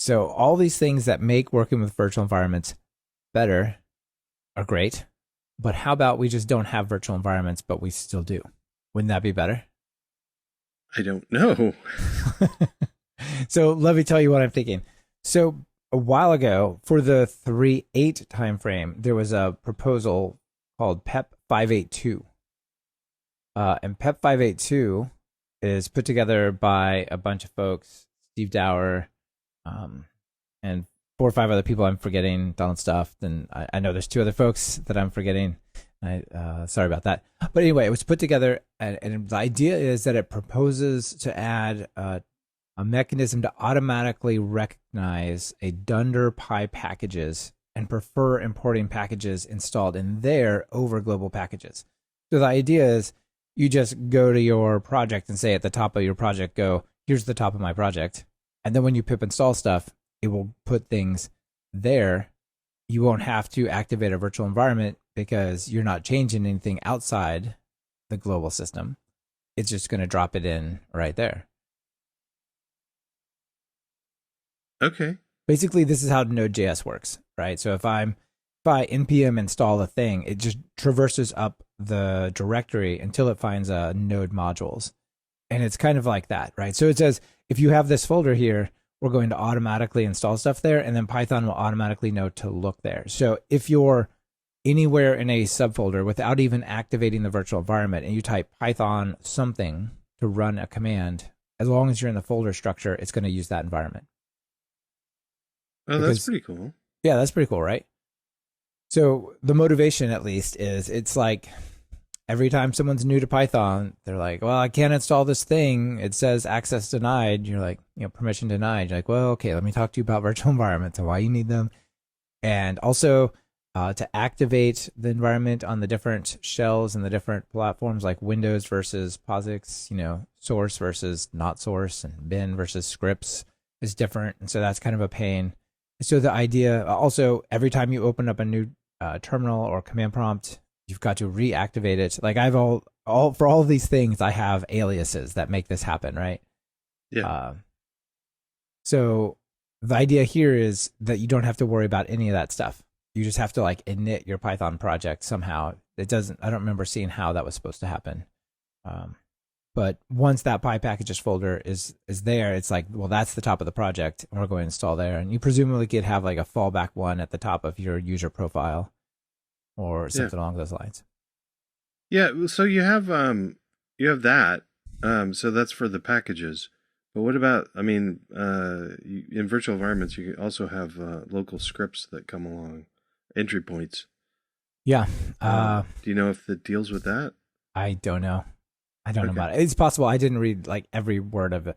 So all these things that make working with virtual environments better are great. But how about we just don't have virtual environments, but we still do? Wouldn't that be better? I don't know. So let me tell you what I'm thinking. So a while ago, for the 3.8 timeframe, there was a proposal called PEP 582. And PEP 582 is put together by a bunch of folks, Steve Dower, um, and four or five other people I'm forgetting, Donald Stuff. And I know there's two other folks that I'm forgetting. Sorry about that. But anyway, it was put together, and the idea is that it proposes to add a mechanism to automatically recognize a Dunder Pi packages and prefer importing packages installed in there over global packages. So the idea is you just go to your project and say at the top of your project, go, here's the top of my project. And then when you pip install stuff, it will put things there. You won't have to activate a virtual environment because you're not changing anything outside the global system. It's just going to drop it in right there. Okay. Basically, this is how Node.js works, right? So if I npm install a thing, it just traverses up the directory until it finds node modules. And it's kind of like that, right? So it says, if you have this folder here, we're going to automatically install stuff there, and then Python will automatically know to look there. So if you're anywhere in a subfolder without even activating the virtual environment and you type Python something to run a command, as long as you're in the folder structure, it's going to use that environment. Oh, that's Because, pretty cool. yeah, that's pretty cool, right? So the motivation, at least, is it's like every time someone's new to Python, they're like, well, I can't install this thing. It says access denied. You're like, permission denied. You're like, well, okay, let me talk to you about virtual environments and why you need them. And also to activate the environment on the different shells and the different platforms, like Windows versus POSIX, source versus not source, and bin versus scripts is different. And so that's kind of a pain. So the idea, also, every time you open up a new terminal or command prompt, you've got to reactivate it. Like I've all for all of these things, I have aliases that make this happen, right? Yeah. So the idea here is that you don't have to worry about any of that stuff. You just have to like init your Python project somehow. It doesn't. I don't remember seeing how that was supposed to happen. But once that Pi packages folder is there, it's like, well, that's the top of the project, and we're going to install there. And you presumably could have like a fallback one at the top of your user profile or Yeah. something along those lines. Yeah. So you have that. So that's for the packages. But what about? I mean, in virtual environments, you can also have local scripts that come along, entry points. Yeah. Do you know if it deals with that? I don't know. I don't know Okay. about it. It's possible. I didn't read like every word of it.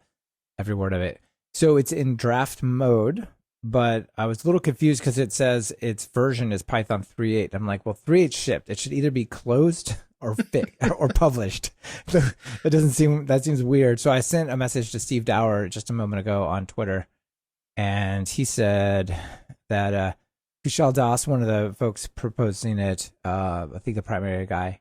Every word of it. So it's in draft mode, but I was a little confused because it says its version is Python 3.8. I'm like, well, 3.8 shipped. It should either be closed or or published. That seems weird. So I sent a message to Steve Dower just a moment ago on Twitter, and he said that Kushal Das, one of the folks proposing it, I think the primary guy,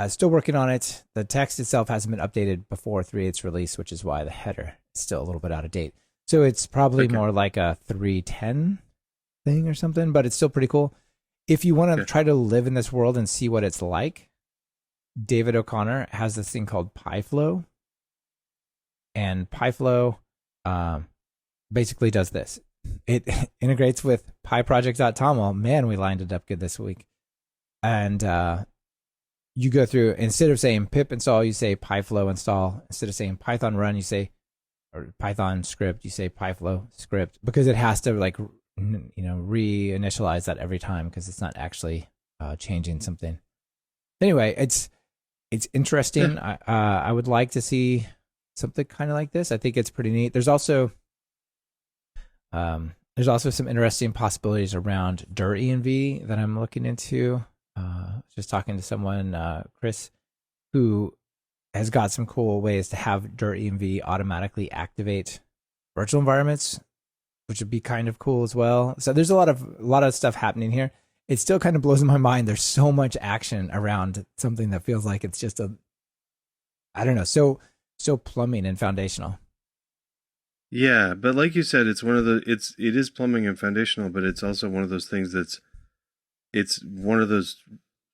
still working on it. The text itself hasn't been updated before 3.8's release, which is why the header is still a little bit out of date. So it's probably Okay. more like a 3.10 thing or something, but it's still pretty cool. If you want to Okay. try to live in this world and see what it's like, David O'Connor has this thing called PyFlow, and PyFlow basically does this. It integrates with PyProject.toml. Man, we lined it up good this week. And you go through, instead of saying pip install, you say pyflow install. Instead of saying Python run, you say, or Python script, you say pyflow script, because it has to like, reinitialize that every time because it's not actually changing something. Anyway, it's interesting. Yeah. I would like to see something kind of like this. I think it's pretty neat. There's also some interesting possibilities around dir env that I'm looking into. Just talking to someone, Chris, who has got some cool ways to have dir env automatically activate virtual environments, which would be kind of cool as well. So there's a lot of stuff happening here. It still kind of blows my mind. There's so much action around something that feels like it's just I don't know, so plumbing and foundational. Yeah, but like you said, it is plumbing and foundational, but it's also one of those things it's one of those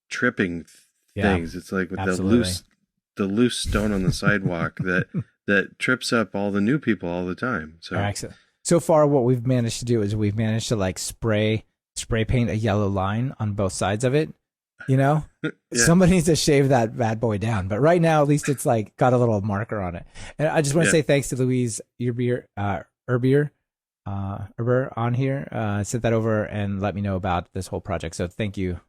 tripping Yeah, things. It's like with absolutely. the loose stone on the sidewalk that trips up all the new people all the time. All So right, so far, what we've managed to do is we've managed to like spray paint a yellow line on both sides of it. You know, yeah, somebody needs to shave that bad boy down. But right now, at least it's like got a little marker on it. And I just want to yeah. say thanks to Louise Erbier on here. Sent that over and let me know about this whole project. So thank you